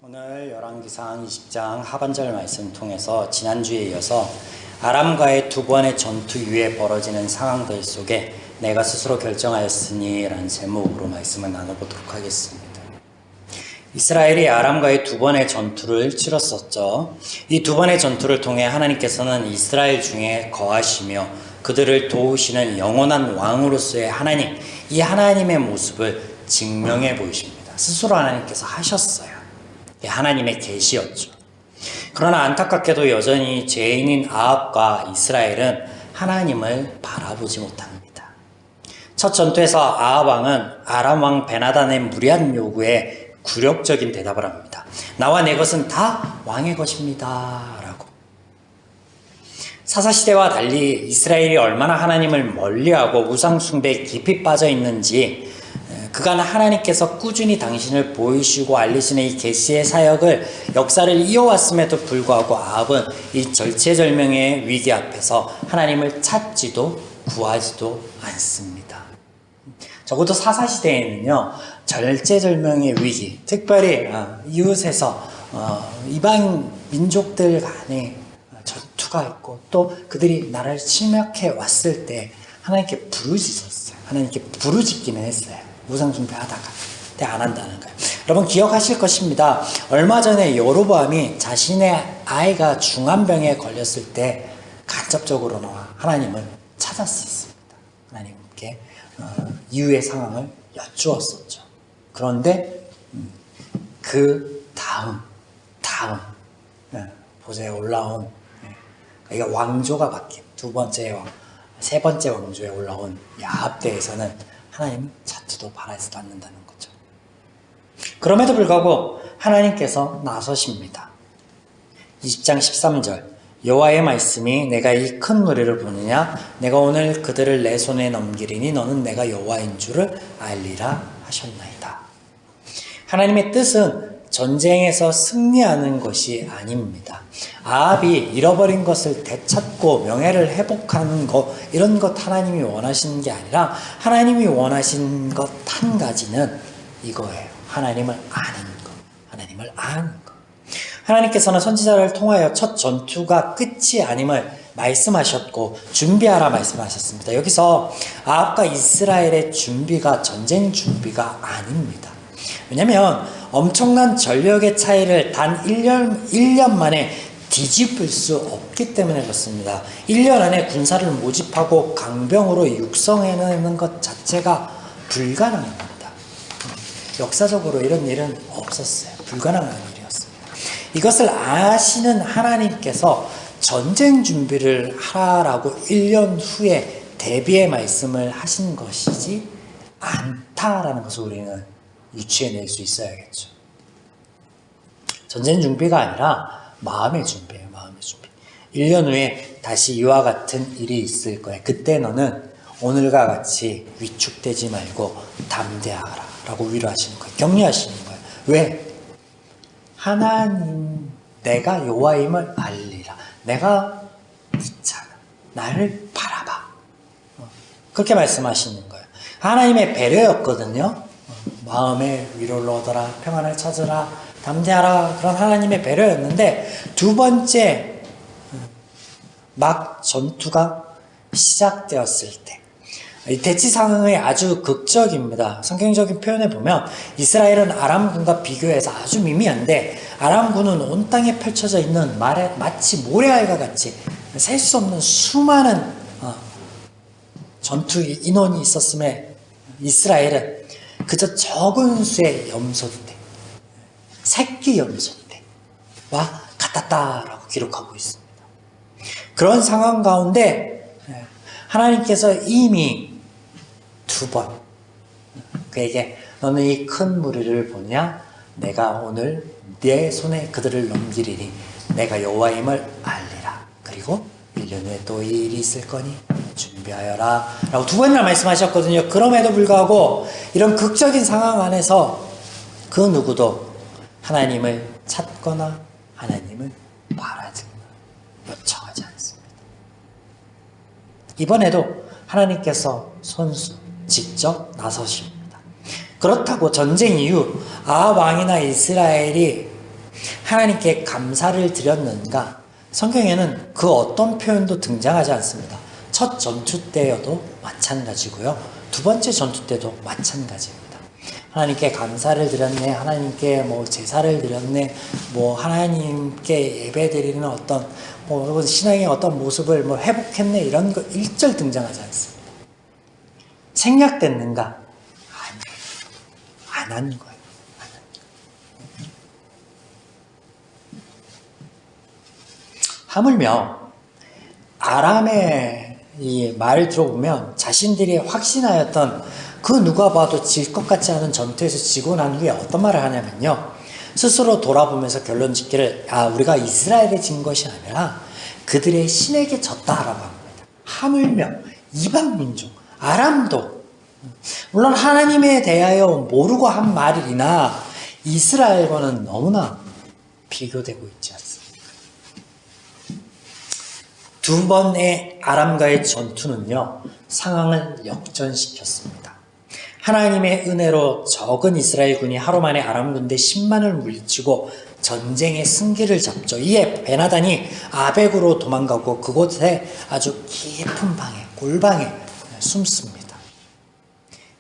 오늘 열왕기상 20장 하반절 말씀 통해서 지난주에 이어서 아람과의 두 번의 전투 이후에 벌어지는 상황들 속에 내가 스스로 결정하였으니 라는 제목으로 말씀을 나눠보도록 하겠습니다. 이스라엘이 아람과의 두 번의 전투를 치렀었죠. 이 두 번의 전투를 통해 하나님께서는 이스라엘 중에 거하시며 그들을 도우시는 영원한 왕으로서의 하나님, 이 하나님의 모습을 증명해 보이십니다. 스스로 하나님께서 하셨어요. 하나님의 계시였죠. 그러나 안타깝게도 여전히 죄인인 아합과 이스라엘은 하나님을 바라보지 못합니다. 첫 전투에서 아합 왕은 아람 왕 베나단의 무리한 요구에 굴욕적인 대답을 합니다. 나와 내 것은 다 왕의 것입니다 라고. 사사시대와 달리 이스라엘이 얼마나 하나님을 멀리하고 우상숭배에 깊이 빠져 있는지 그간 하나님께서 꾸준히 당신을 보이시고 알리시는 이 계시의 사역을 역사를 이어왔음에도 불구하고 아합은 이 절체절명의 위기 앞에서 하나님을 찾지도 구하지도 않습니다. 적어도 사사시대에는요, 절체절명의 위기, 특별히 이웃에서 이방 민족들 간에 전투가 있고 또 그들이 나라를 침략해 왔을 때 하나님께 부르짖었어요. 하나님께 부르짖기는 했어요. 우상숭배하다가 근데 안 한다는 거예요. 여러분 기억하실 것입니다. 얼마 전에 여로보암이 자신의 아이가 중환병에 걸렸을 때 간접적으로나마 하나님을 찾았었습니다. 하나님께 이후의 상황을 여쭈었었죠. 그런데 그 다음 보세요. 올라온 그러니까 왕조가 바뀐 두 번째 왕, 세 번째 왕조에 올라온 야합 때에서는 하나님은 찾지도 바라지도 않는다는 거죠. 그럼에도 불구하고 하나님께서 나서십니다. 20장 13절 여호와의 말씀이 내가 이 큰 무리를 보느냐 내가 오늘 그들을 내 손에 넘기리니 너는 내가 여호와인 줄을 알리라 하셨나이다. 하나님의 뜻은 전쟁에서 승리하는 것이 아닙니다. 아합이 잃어버린 것을 되찾고 명예를 회복하는 것, 이런 것 하나님이 원하시는 게 아니라 하나님이 원하신 것 한 가지는 이거예요. 하나님을 아는 것. 하나님을 아는 것. 하나님께서는 선지자를 통하여 첫 전투가 끝이 아님을 말씀하셨고 준비하라 말씀하셨습니다. 여기서 아합과 이스라엘의 준비가 전쟁 준비가 아닙니다. 왜냐하면 엄청난 전력의 차이를 단 1년 만에 뒤집을 수 없기 때문에 그렇습니다. 1년 안에 군사를 모집하고 강병으로 육성해내는 것 자체가 불가능합니다. 역사적으로 이런 일은 없었어요. 불가능한 일이었습니다. 이것을 아시는 하나님께서 전쟁 준비를 하라고 1년 후에 대비의 말씀을 하신 것이지 않다라는 것을 우리는 유추해낼 수 있어야겠죠. 전쟁 준비가 아니라 마음의 준비예요. 마음의 준비. 1년 후에 다시 이와 같은 일이 있을 거예요. 그때 너는 오늘과 같이 위축되지 말고 담대하라 라고 위로하시는 거예요. 격려하시는 거예요. 왜? 하나님 내가 여호와임을 알리라. 내가 있잖아. 나를 바라봐. 그렇게 말씀하시는 거예요. 하나님의 배려였거든요. 마음의 위로를 얻어라, 평안을 찾으라, 담대하라, 그런 하나님의 배려였는데 두 번째 막 전투가 시작되었을 때 이 대치 상황이 아주 극적입니다. 성경적인 표현에 보면 이스라엘은 아람군과 비교해서 아주 미미한데 아람군은 온 땅에 펼쳐져 있는 마치 모래알과 같이 셀 수 없는 수많은 전투 인원이 있었음에 이스라엘은 그저 적은 수의 염소떼, 새끼 염소떼와 같았다라고 기록하고 있습니다. 그런 상황 가운데 하나님께서 이미 두 번 그에게 너는 이 큰 무리를 보냐? 내가 오늘 내 손에 그들을 넘기리니 내가 여호와임을 알리라. 그리고 1년 후에 또 이 일이 있을 거니 준비하여라 라고 두 번이나 말씀하셨거든요. 그럼에도 불구하고 이런 극적인 상황 안에서 그 누구도 하나님을 찾거나 하나님을 바라거나 요청하지 않습니다. 이번에도 하나님께서 손수 직접 나서십니다. 그렇다고 전쟁 이후 아합 왕이나 이스라엘이 하나님께 감사를 드렸는가? 성경에는 그 어떤 표현도 등장하지 않습니다. 첫 전투 때여도 마찬가지고요. 두 번째 전투 때도 마찬가지입니다. 하나님께 감사를 드렸네, 하나님께 뭐 제사를 드렸네, 뭐 하나님께 예배드리는 어떤 뭐 신앙의 어떤 모습을 뭐 회복했네, 이런 거 일절 등장하지 않습니다. 생략됐는가? 아니, 안 한 거예요. 하물며 아람의 이 말을 들어보면 자신들이 확신하였던 그 누가 봐도 질 것 같지 않은 전투에서 지고 난 후에 어떤 말을 하냐면요, 스스로 돌아보면서 결론 짓기를, 우리가 이스라엘에 진 것이 아니라 그들의 신에게 졌다라고 합니다. 하물며 이방 민족 아람도 물론 하나님에 대하여 모르고 한 말이나 이스라엘과는 너무나 비교되고 있지 않습니까? 두 번의 아람과의 전투는요, 상황을 역전시켰습니다. 하나님의 은혜로 적은 이스라엘군이 하루 만에 아람 군대 10만을 물리치고 전쟁의 승기를 잡죠. 이에 베나단이 아벡으로 도망가고 그곳에 아주 깊은 방에, 골방에 숨습니다.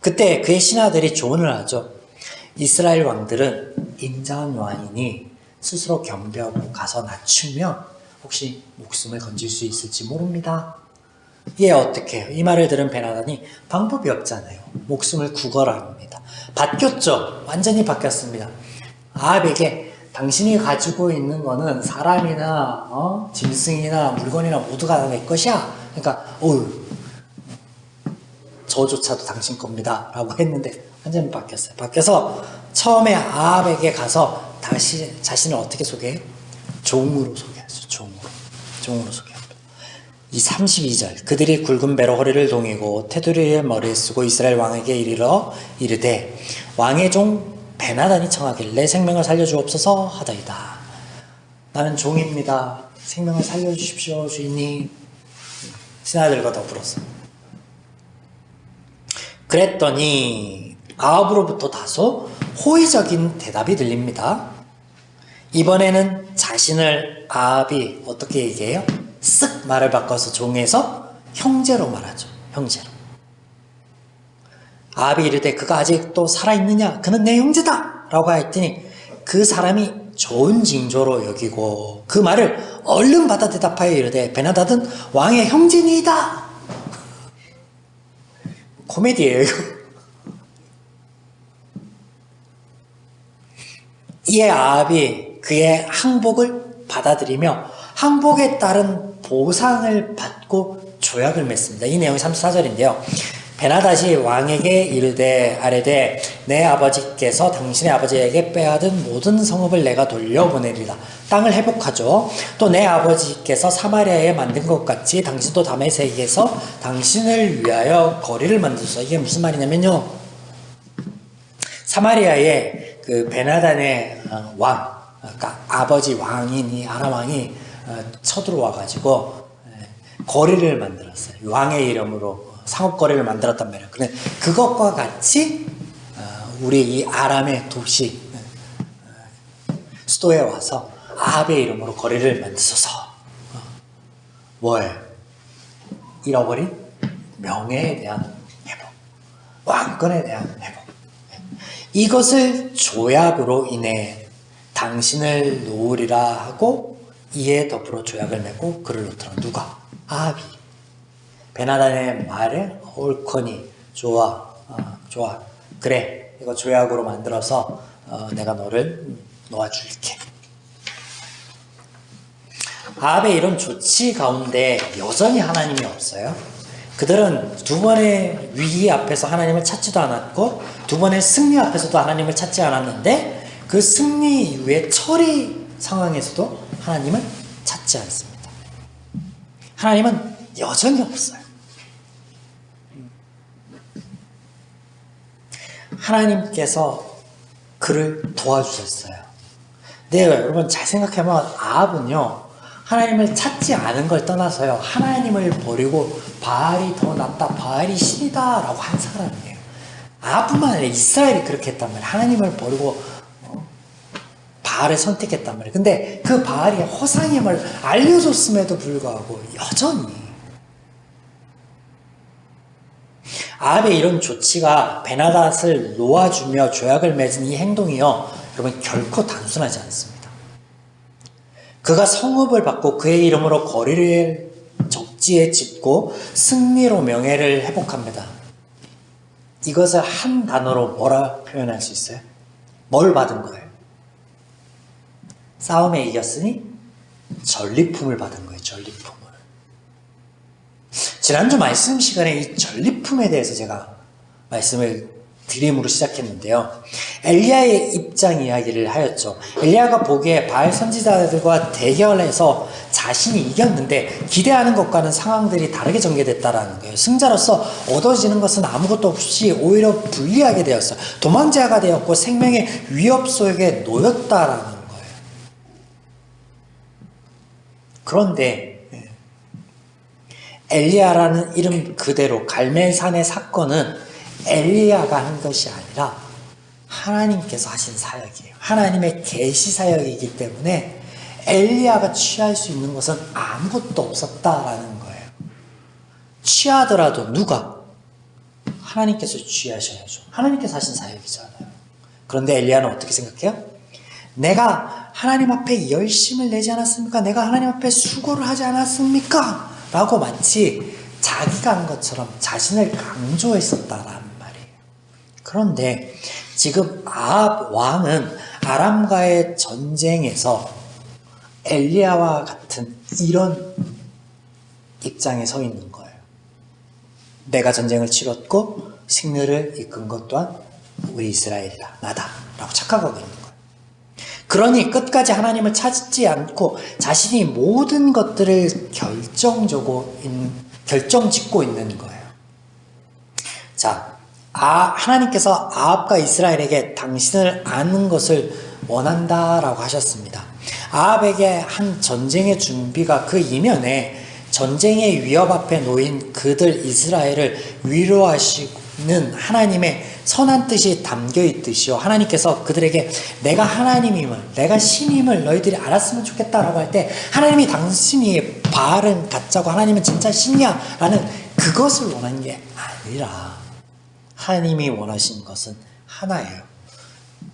그때 그의 신하들이 조언을 하죠. 이스라엘 왕들은 인자한 왕이니 스스로 경배하고 가서 낮추면 혹시 목숨을 건질 수 있을지 모릅니다. 이에 어떻게 해요? 이 말을 들은 베나단이 방법이 없잖아요. 목숨을 구걸하 합니다. 바뀌었죠. 완전히 바뀌었습니다. 아합에게 당신이 가지고 있는 거는 사람이나 짐승이나 물건이나 모두가 내 것이야. 그러니까 저조차도 당신 겁니다 라고 했는데 완전히 바뀌었어요. 바뀌어서 처음에 아합에게 가서 다시 자신을 어떻게 소개해요? 종으로 소개하죠. 종으로 소개합니다. 이 32절, 그들이 굵은 배로 허리를 동이고 테두리에 머리에 쓰고 이스라엘 왕에게 이르러 이르되 왕의 종 베나단이 청하길래 생명을 살려주옵소서 하더이다. 나는 종입니다. 생명을 살려주십시오 주인님. 신하들과 더불어서 그랬더니 아합으로부터 다소 호의적인 대답이 들립니다. 이번에는 자신을 아합이 어떻게 얘기해요? 쓱 말을 바꿔서 종에서 형제로 말하죠. 형제로. 아합이 이르되 그가 아직도 살아있느냐? 그는 내 형제다! 라고 했더니 그 사람이 좋은 징조로 여기고 그 말을 얼른 받아 대답하여 이르되 베나단은 왕의 형제니이다! 코미디예요 이거. 이에 아합이 그의 항복을 받아들이며 항복에 따른 보상을 받고 조약을 맺습니다. 이 내용이 34절인데요. 베나단이 왕에게 이르되 아뢰되 내 아버지께서 당신의 아버지에게 빼앗은 모든 성읍을 내가 돌려보내리라. 땅을 회복하죠. 또 내 아버지께서 사마리아에 만든 것 같이 당신도 다메섹에서 당신을 위하여 거리를 만들소서. 이게 무슨 말이냐면요, 사마리아에 그 베나단의 왕, 그러니까 아버지 왕인 이 아람 왕이 쳐들어와 가지고 거리를 만들었어요. 왕의 이름으로 상업거리를 만들었단 말이에요. 근데 그것과 같이 우리 이 아람의 도시 수도에 와서 아합의 이름으로 거리를 만드소서. 뭘? 잃어버린 명예에 대한 회복, 왕권에 대한 회복. 이것을 조약으로 인해 당신을 놓으리라 하고 이에 더불어 조약을 맺고 그를 놓더라. 누가? 아합이. 베나단의 말에 옳거니 좋아, 좋아. 그래, 이거 조약으로 만들어서 내가 너를 놓아줄게. 아합의 이런 조치 가운데 여전히 하나님이 없어요. 그들은 두 번의 위기 앞에서 하나님을 찾지도 않았고 두 번의 승리 앞에서도 하나님을 찾지 않았는데 그 승리 이후의 처리 상황에서도 하나님을 찾지 않습니다. 하나님은 여전히 없어요. 하나님께서 그를 도와주셨어요. 네, 여러분 잘 생각해보면 아합은요, 하나님을 찾지 않은 걸 떠나서요, 하나님을 버리고 바알이 더 낫다, 바알이 신이다 라고 한 사람이에요. 아합뿐만 아니라 이스라엘이 그렇게 했단 말이에요. 하나님을 버리고 바알을 선택했단 말이에요. 근데 그 바알이 허상임을 알려줬음에도 불구하고 여전히 아합의 이런 조치가 베나닷을 놓아주며 조약을 맺은 이 행동이요, 여러분 결코 단순하지 않습니다. 그가 성읍을 받고 그의 이름으로 거리를 적지에 짓고 승리로 명예를 회복합니다. 이것을 한 단어로 뭐라 표현할 수 있어요? 뭘 받은 거예요? 싸움에 이겼으니 전리품을 받은 거예요. 전리품을. 지난주 말씀 시간에 이 전리품에 대해서 제가 말씀을 드림으로 시작했는데요. 엘리야의 입장 이야기를 하였죠. 엘리야가 보기에 바알 선지자들과 대결해서 자신이 이겼는데 기대하는 것과는 상황들이 다르게 전개됐다라는 거예요. 승자로서 얻어지는 것은 아무것도 없이 오히려 불리하게 되었어요. 도망자가 되었고 생명의 위협 속에 놓였다라는 거예요. 그런데 엘리야라는 이름 그대로 갈멜산의 사건은 엘리야가 한 것이 아니라 하나님께서 하신 사역이에요. 하나님의 계시 사역이기 때문에 엘리야가 취할 수 있는 것은 아무것도 없었다라는 거예요. 취하더라도 누가? 하나님께서 취하셔야죠. 하나님께서 하신 사역이잖아요. 그런데 엘리야는 어떻게 생각해요? 내가 하나님 앞에 열심을 내지 않았습니까? 내가 하나님 앞에 수고를 하지 않았습니까? 라고 마치 자기가 한 것처럼 자신을 강조했었다라는 말이에요. 그런데 지금 아합 왕은 아람과의 전쟁에서 엘리야와 같은 이런 입장에 서 있는 거예요. 내가 전쟁을 치렀고 승리를 이끈 것 또한 우리 이스라엘이다, 나다 라고 착각하고 있는 거예요. 그러니 끝까지 하나님을 찾지 않고 자신이 모든 것들을 결정짓고 있는 거예요. 자, 하나님께서 아합과 이스라엘에게 당신을 아는 것을 원한다라고 하셨습니다. 아합에게 한 전쟁의 준비가 그 이면에 전쟁의 위협 앞에 놓인 그들 이스라엘을 위로하시는 하나님의 선한 뜻이 담겨 있듯이요, 하나님께서 그들에게 내가 하나님임을, 내가 신임을 너희들이 알았으면 좋겠다라고 할 때 하나님이 당신이 바알은 가짜고 하나님은 진짜 신이야 라는 그것을 원하는 게 아니라 하나님이 원하시는 것은 하나예요.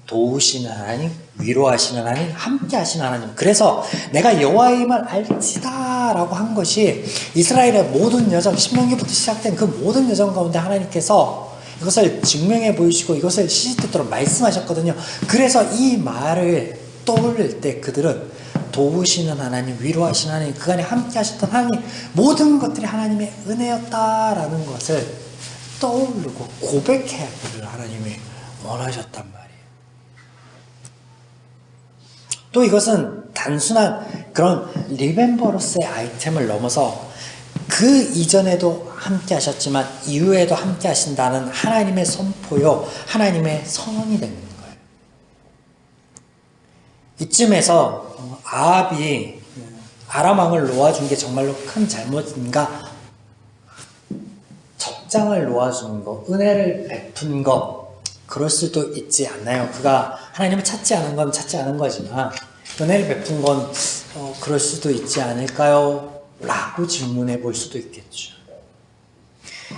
도우시는 하나님, 위로하시는 하나님, 함께 하시는 하나님. 그래서 내가 여호와임을 알지다 라고 한 것이 이스라엘의 모든 여정, 신명기부터 시작된 그 모든 여정 가운데 하나님께서 이것을 증명해 보이시고 이것을 시시때때로 말씀하셨거든요. 그래서 이 말을 떠올릴 때 그들은 도우시는 하나님, 위로하시는 하나님, 그간에 함께 하셨던 하나님, 모든 것들이 하나님의 은혜였다라는 것을 떠오르고 고백해야기를 하나님이 원하셨단 말이에요. 또 이것은 단순한 그런 리멤버러스의 아이템을 넘어서 그 이전에도 함께 하셨지만 이후에도 함께 하신다는 하나님의 선포요, 하나님의 선언이 되는 거예요. 이쯤에서 아합이 아람 왕을 놓아준 게 정말로 큰 잘못인가? 적장을 놓아주는 거, 은혜를 베푼 거, 그럴 수도 있지 않나요? 그가 하나님을 찾지 않은 건 찾지 않은 거지만 은혜를 베푼 건 그럴 수도 있지 않을까요? 라고 질문해 볼 수도 있겠죠.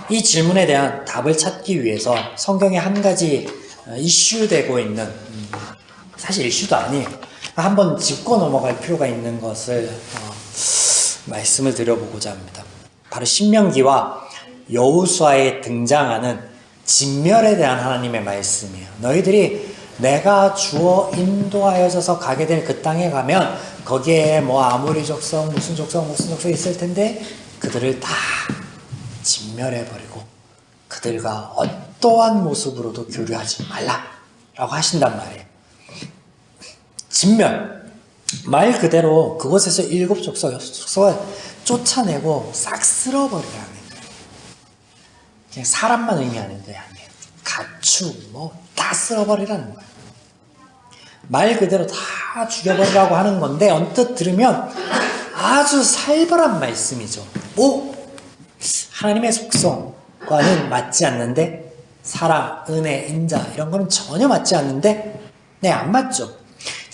이 질문에 대한 답을 찾기 위해서 성경에 한 가지 이슈되고 있는, 사실 이슈도 아니에요. 한번 짚고 넘어갈 필요가 있는 것을 말씀을 드려보고자 합니다. 바로 신명기와 여호수아에 등장하는 진멸에 대한 하나님의 말씀이에요. 너희들이 내가 주어 인도하여져서 가게 될 그 땅에 가면 거기에 뭐 아모리 족속 무슨 족속 있을 텐데 그들을 다 진멸해버리고 그들과 어떠한 모습으로도 교류하지 말라라고 하신단 말이에요. 진멸, 말 그대로 그곳에서 7 족속을 쫓아내고 싹 쓸어버리라는 거예요. 그냥 사람만 의미하는 게 아니에요. 가축 다 쓸어버리라는 거예요. 말 그대로 다 죽여버리라고 하는 건데 언뜻 들으면 아주 살벌한 말씀이죠. 하나님의 속성과는 맞지 않는데, 사랑, 은혜, 인자 이런 거는 전혀 맞지 않는데 안 맞죠.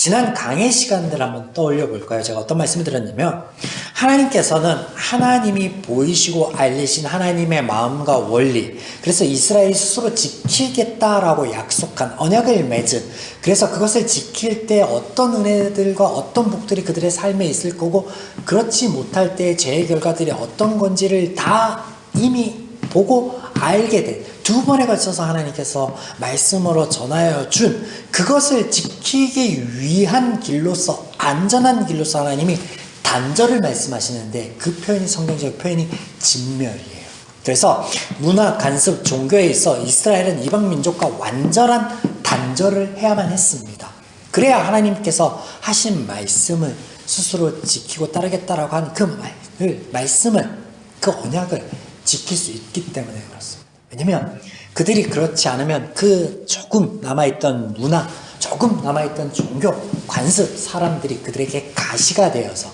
지난 강의 시간들 한번 떠올려 볼까요? 제가 어떤 말씀을 드렸냐면 하나님께서는 하나님이 보이시고 알리신 하나님의 마음과 원리, 그래서 이스라엘이 스스로 지키겠다라고 약속한 언약을 맺은, 그래서 그것을 지킬 때 어떤 은혜들과 어떤 복들이 그들의 삶에 있을 거고 그렇지 못할 때의 죄의 결과들이 어떤 건지를 다 이미 보고 알게 된, 두 번에 걸쳐서 하나님께서 말씀으로 전하여 준 그것을 지키기 위한 길로서, 안전한 길로서 하나님이 단절을 말씀하시는데, 그 표현이, 성경적 표현이 진멸이에요. 그래서 문화, 간섭, 종교에 있어 이스라엘은 이방 민족과 완전한 단절을 해야만 했습니다. 그래야 하나님께서 하신 말씀을 스스로 지키고 따르겠다라고 한 그 말씀을, 그 언약을 지킬 수 있기 때문에 그렇습니다. 왜냐면 그들이 그렇지 않으면 그 조금 남아있던 문화, 조금 남아있던 종교, 관습, 사람들이 그들에게 가시가 되어서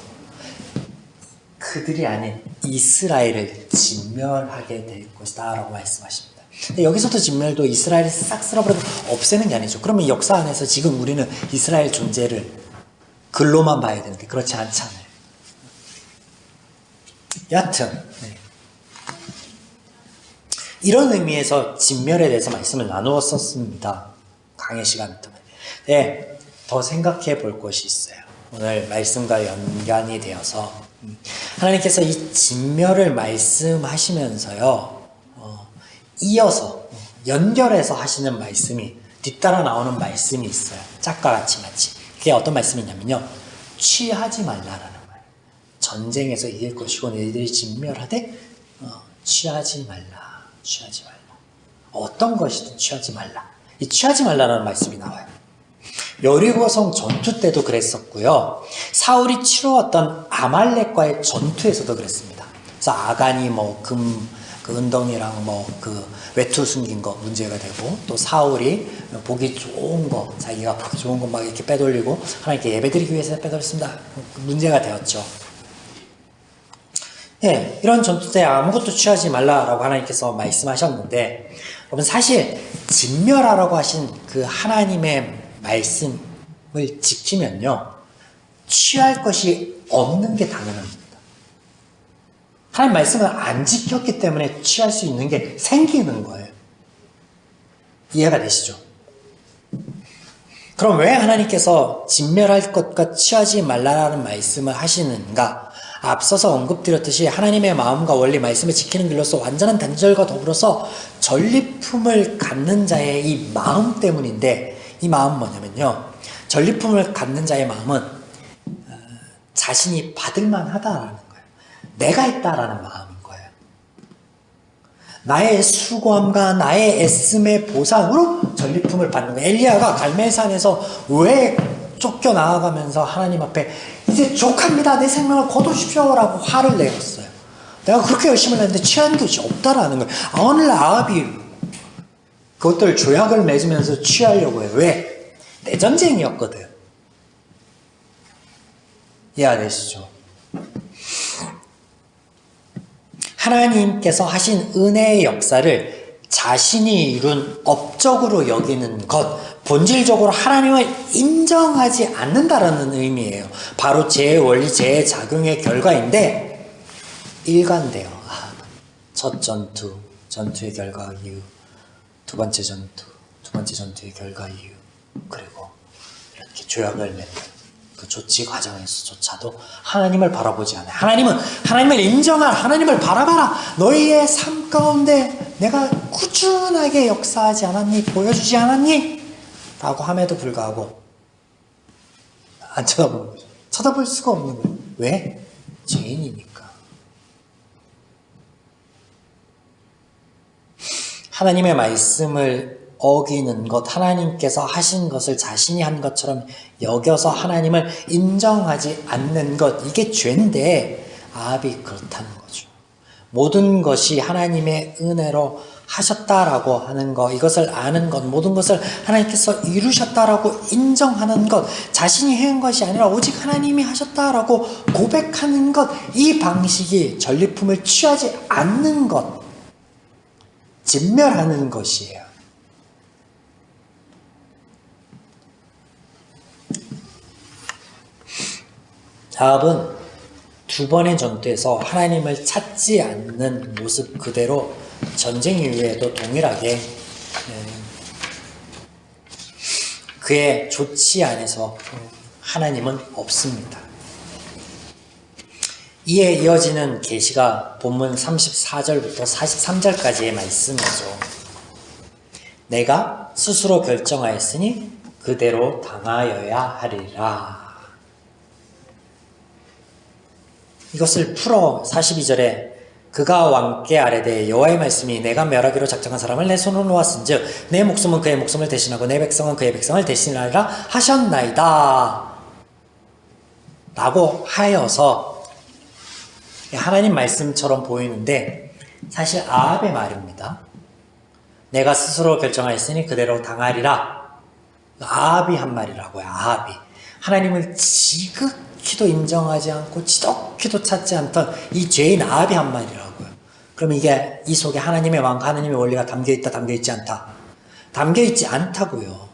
그들이 아닌 이스라엘을 진멸하게 될 것이다 라고 말씀하십니다. 근데 여기서도 진멸도 이스라엘을 싹 쓸어버려도 없애는 게 아니죠. 그러면 역사 안에서 지금 우리는 이스라엘 존재를 글로만 봐야 되는데 그렇지 않잖아요. 여하튼 이런 의미에서 진멸에 대해서 말씀을 나누었었습니다. 강의 시간 동안. 네, 더 생각해 볼 것이 있어요. 오늘 말씀과 연관이 되어서 하나님께서 이 진멸을 말씀하시면서요, 이어서 연결해서 하시는 말씀이, 뒤따라 나오는 말씀이 있어요. 짝과 같이 마치. 그게 어떤 말씀이냐면요, 취하지 말라라는 말. 전쟁에서 이길 것이고 너희들이 진멸하되 취하지 말라. 취하지 말라. 어떤 것이든 취하지 말라. 이 취하지 말라라는 말씀이 나와요. 여리고성 전투 때도 그랬었고요. 사울이 치루었던 아말렉과의 전투에서도 그랬습니다. 그래서 아간이 그 은덩이랑 그 외투 숨긴 거 문제가 되고, 또 사울이 보기 좋은 거, 자기가 보기 좋은 거 막 이렇게 빼돌리고 하나님께 예배드리기 위해서 빼돌렸습니다. 문제가 되었죠. 네, 이런 전투 때 아무것도 취하지 말라라고 하나님께서 말씀하셨는데, 여러분 사실 진멸하라고 하신 그 하나님의 말씀을 지키면요, 취할 것이 없는 게 당연합니다. 하나님 말씀을 안 지켰기 때문에 취할 수 있는 게 생기는 거예요. 이해가 되시죠? 그럼 왜 하나님께서 진멸할 것과 취하지 말라라는 말씀을 하시는가? 앞서서 언급드렸듯이 하나님의 마음과 원리, 말씀을 지키는 길로서 완전한 단절과 더불어서 전리품을 갖는 자의 이 마음 때문인데, 이 마음은 뭐냐면요, 전리품을 갖는 자의 마음은 자신이 받을만 하다라는 거예요. 내가 있다라는 마음인 거예요. 나의 수고함과 나의 애씀의 보상으로 전리품을 받는 거예요. 엘리야가 갈멜산에서 왜 쫓겨나가면서 하나님 앞에 이제 족합니다, 내 생명을 거두십시오 라고 화를 내었어요. 내가 그렇게 열심히 했는데 취한 것이 없다라는 거예요. 오늘 아합이 그것들 조약을 맺으면서 취하려고 해요. 왜? 내 전쟁이었거든. 이해되시죠? 하나님께서 하신 은혜의 역사를 자신이 이룬 업적으로 여기는 것, 본질적으로 하나님을 인정하지 않는다라는 의미예요. 바로 죄의 원리, 죄의 작용의 결과인데, 일관돼요. 첫 전투, 전투의 결과 이후, 두 번째 전투, 두 번째 전투의 결과 이후, 그리고 이렇게 조약을 맺는 그 조치 과정에서조차도 하나님을 바라보지 않아요. 하나님을 인정할, 하나님을 바라봐라. 너희의 삶 가운데 내가 꾸준하게 역사하지 않았니? 보여주지 않았니? 라고 함에도 불구하고 안 쳐다보는 거죠. 쳐다볼 수가 없는 거예요. 왜? 죄인이니까. 하나님의 말씀을 어기는 것, 하나님께서 하신 것을 자신이 한 것처럼 여겨서 하나님을 인정하지 않는 것, 이게 죄인데 아합이 그렇다는 거죠. 모든 것이 하나님의 은혜로 하셨다라고 하는 것, 이것을 아는 것, 모든 것을 하나님께서 이루셨다라고 인정하는 것, 자신이 해온 것이 아니라 오직 하나님이 하셨다라고 고백하는 것, 이 방식이 전리품을 취하지 않는 것, 진멸하는 것이에요. 아합은 두 번의 전투에서 하나님을 찾지 않는 모습 그대로 전쟁 이후에도 동일하게 그의 조치 안에서 하나님은 없습니다. 이에 이어지는 계시가 본문 34절부터 43절까지의 말씀이죠. 내가 스스로 결정하였으니 그대로 당하여야 하리라. 이것을 풀어 42절에 그가 왕께 아뢰되 여호와의 말씀이 내가 멸하기로 작정한 사람을 내 손으로 놓았은즉 내 목숨은 그의 목숨을 대신하고 내 백성은 그의 백성을 대신하리라 하셨나이다 라고 하여서 하나님 말씀처럼 보이는데 사실 아합의 말입니다. 내가 스스로 결정하였으니 그대로 당하리라. 아합이 한 말이라고요. 아합이 하나님을 지극히도 인정하지 않고 지독히도 찾지 않던 이 죄인 아합이 한 말이라고요. 그러면 이게 이 속에 하나님의 왕과 하나님의 원리가 담겨있다 담겨있지 않다? 담겨있지 않다고요.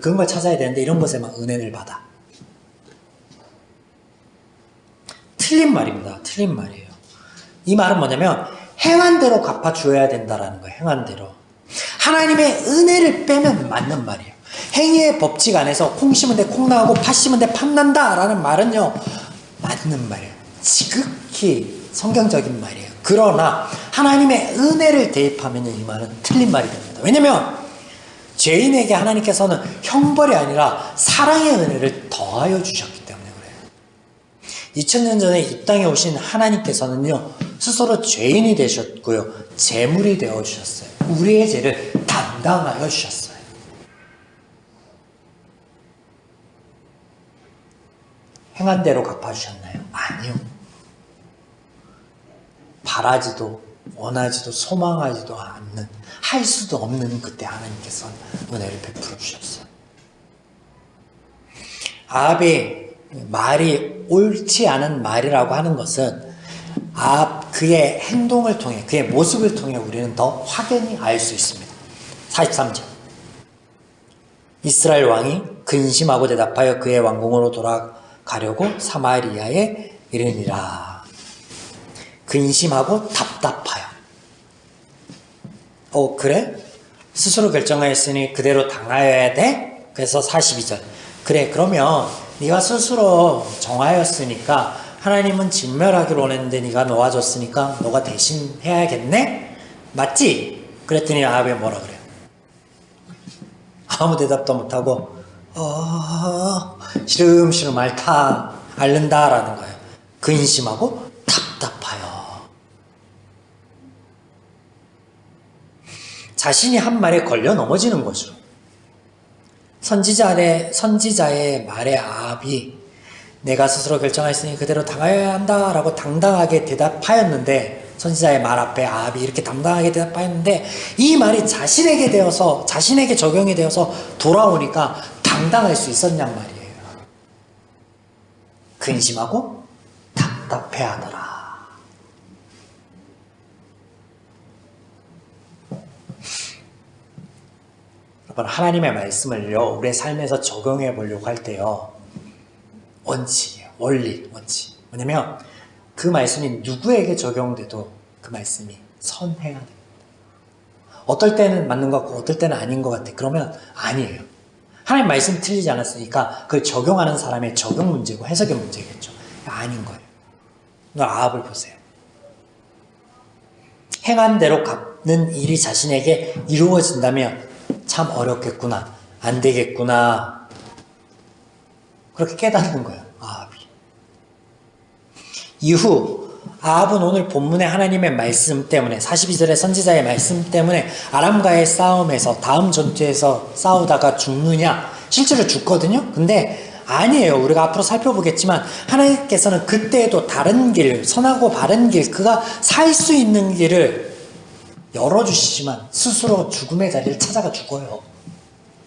그런 걸 찾아야 되는데 이런 것에만 은혜를 받아. 틀린 말입니다. 틀린 말이에요. 이 말은 뭐냐면 행한 대로 갚아줘야 된다라는 거예요. 행한 대로. 하나님의 은혜를 빼면 맞는 말이에요. 행위의 법칙 안에서 콩 심은 데 콩 나오고 팥 심은 데 팥 난다 라는 말은요 맞는 말이에요. 지극히 성경적인 말이에요. 그러나 하나님의 은혜를 대입하면 이 말은 틀린 말이 됩니다. 왜냐면 죄인에게 하나님께서는 형벌이 아니라 사랑의 은혜를 더하여 주셨기 때문에 그래요. 2000년 전에 이 땅에 오신 하나님께서는요 스스로 죄인이 되셨고요 제물이 되어 주셨어요. 우리의 죄를 담당하여 주셨어요. 행한 대로 갚아주셨나요? 아니요. 바라지도 원하지도 소망하지도 않는 할 수도 없는 그때 하나님께서 은혜를 베풀어 주셨어요. 아합의 말이 옳지 않은 말이라고 하는 것은 그의 행동을 통해 그의 모습을 통해 우리는 더 확연히 알 수 있습니다. 43절 이스라엘 왕이 근심하고 대답하여 그의 왕궁으로 돌아가려고 사마리아에 이르니라. 근심하고 답답하여. 그래? 스스로 결정하였으니 그대로 당하여야 돼? 그래서 42절 그래 그러면 네가 스스로 정하였으니까 하나님은 진멸하기로 원했는데 네가 놓아줬으니까 너가 대신 해야겠네? 맞지? 그랬더니 아합이 뭐라 그래요? 아무 대답도 못하고 시름시름 앓는다라는 거예요. 근심하고 답답하여. 자신이 한 말에 걸려 넘어지는 거죠. 선지자의 말에 아합이 내가 스스로 결정하였으니 그대로 당하여야 한다라고 당당하게 대답하였는데 선지자의 말 앞에 아합이 이렇게 당당하게 대답하였는데 이 말이 자신에게 적용이 되어서 돌아오니까 당당할 수 있었냔 말이에요. 근심하고 답답해하더라. 여러분 하나님의 말씀을요 우리의 삶에서 적용해 보려고 할 때요 원칙이에요. 원칙. 뭐냐면 그 말씀이 누구에게 적용돼도 그 말씀이 선해야 돼요. 어떨 때는 맞는 것 같고 어떨 때는 아닌 것 같아. 그러면 아니에요. 하나님 말씀이 틀리지 않았으니까 그걸 적용하는 사람의 적용 문제고 해석의 문제겠죠. 아닌 거예요. 아합을 보세요. 행한 대로 갚는 일이 자신에게 이루어진다면 참 어렵겠구나. 안 되겠구나. 그렇게 깨닫는 거예요. 아합이. 이후 아합은 오늘 본문의 하나님의 말씀 때문에 42절의 선지자의 말씀 때문에 아람과의 싸움에서 다음 전투에서 싸우다가 죽느냐? 실제로 죽거든요. 근데 아니에요. 우리가 앞으로 살펴보겠지만 하나님께서는 그때에도 다른 길, 선하고 바른 길, 그가 살 수 있는 길을 열어주시지만 스스로 죽음의 자리를 찾아가 죽어요.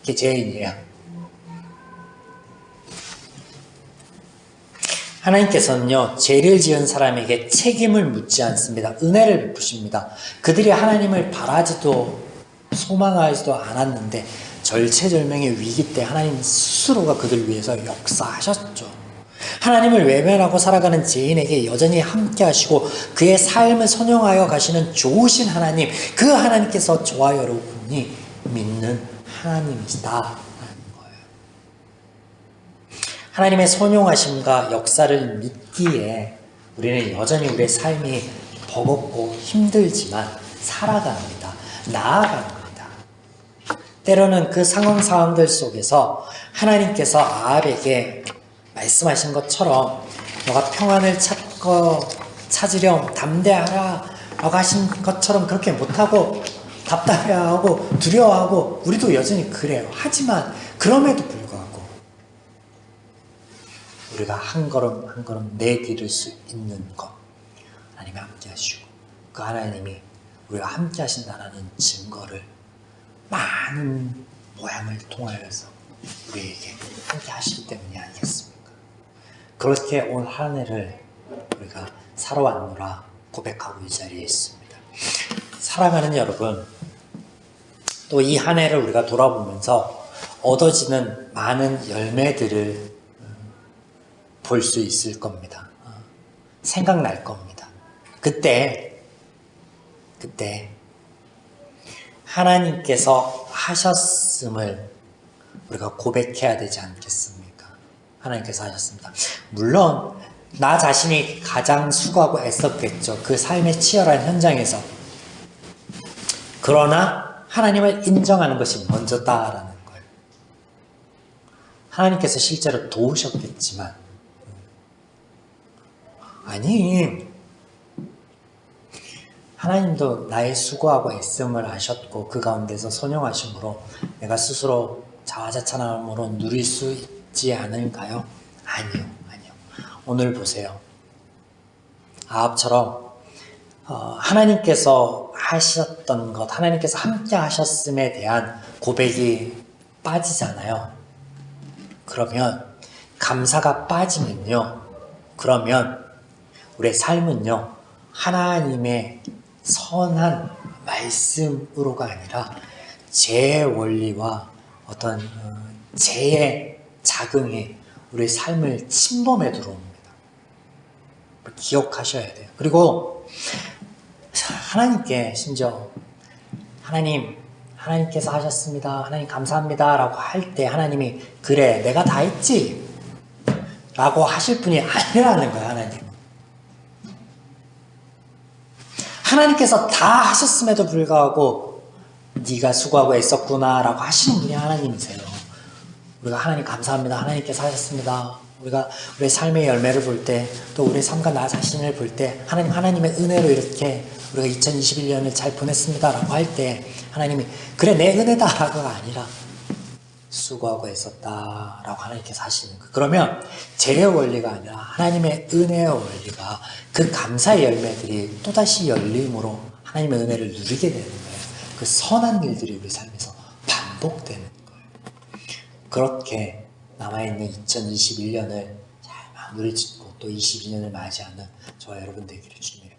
그게 죄인이에요. 하나님께서는요 죄를 지은 사람에게 책임을 묻지 않습니다. 은혜를 베푸십니다. 그들이 하나님을 바라지도 소망하지도 않았는데 절체절명의 위기 때 하나님 스스로가 그들 위해서 역사하셨죠. 하나님을 외면하고 살아가는 죄인에게 여전히 함께 하시고 그의 삶을 선용하여 가시는 좋으신 하나님, 그 하나님께서 저와 여러분이 믿는 하나님이시다라는 거예요. 하나님의 선용하심과 역사를 믿기에 우리는 여전히 우리의 삶이 버겁고 힘들지만 살아갑니다. 나아갑니다. 때로는 그 상황들 속에서 하나님께서 아합에게 말씀하신 것처럼 너가 평안을 찾으렴 담대하라 라고 하신 것처럼 그렇게 못하고 답답해하고 두려워하고 우리도 여전히 그래요. 하지만 그럼에도 불구하고 우리가 한 걸음 한 걸음 내디딜 수 있는 것, 하나님이 함께 하시고 그 하나님이 우리가 함께 하신다는 증거를 많은 모양을 통하여서 우리에게 함께 하시기 때문이 아니겠습니까? 그렇게 올 한 해를 우리가 살아왔노라 고백하고 이 자리에 있습니다. 사랑하는 여러분, 또 이 한 해를 우리가 돌아보면서 얻어지는 많은 열매들을 볼 수 있을 겁니다. 생각날 겁니다. 그때 하나님께서 하셨음을 우리가 고백해야 되지 않겠습니까? 하나님께서 하셨습니다. 물론 나 자신이 가장 수고하고 애썼겠죠. 그 삶의 치열한 현장에서. 그러나 하나님을 인정하는 것이 먼저다라는 거예요. 하나님께서 실제로 도우셨겠지만 아니, 하나님도 나의 수고하고 애씀을 아셨고 그 가운데서 선용하심으로 내가 스스로 자화자찬함으로 누릴 수 있지 않을까요? 아니요. 오늘 보세요. 아합처럼 하나님께서 하셨던 것, 하나님께서 함께 하셨음에 대한 고백이 빠지잖아요. 그러면 감사가 빠지면요. 그러면 우리의 삶은요. 하나님의 선한 말씀으로가 아니라 죄의 원리와 어떤 죄의 자긍이 우리의 삶을 침범해 들어옵니다. 기억하셔야 돼요. 그리고 하나님께 심지어 하나님께서 하셨습니다. 하나님 감사합니다. 라고 할 때 하나님이 그래 내가 다 했지. 라고 하실 분이 아니라는 거예요. 하나님께서 다 하셨음에도 불구하고 네가 수고하고 애썼구나 라고 하시는 분이 하나님이세요. 우리가 하나님 감사합니다. 하나님께서 하셨습니다. 우리가 우리의 삶의 열매를 볼 때 또 우리의 삶과 나 자신을 볼 때 하나님의 은혜로 이렇게 우리가 2021년을 잘 보냈습니다 라고 할 때 하나님이 그래 내 은혜다 라고가 아니라 수고하고 애썼다 라고 하나님께서 하시는 거예요. 그러면 죄의 원리가 아니라 하나님의 은혜의 원리가 그 감사의 열매들이 또다시 열림으로 하나님의 은혜를 누리게 되는 거예요. 그 선한 일들이 우리 삶에서 반복되는 거예요. 그렇게 남아있는 2021년을 잘 마무리 짓고 또 22년을 맞이하는 저와 여러분 되기를 주님의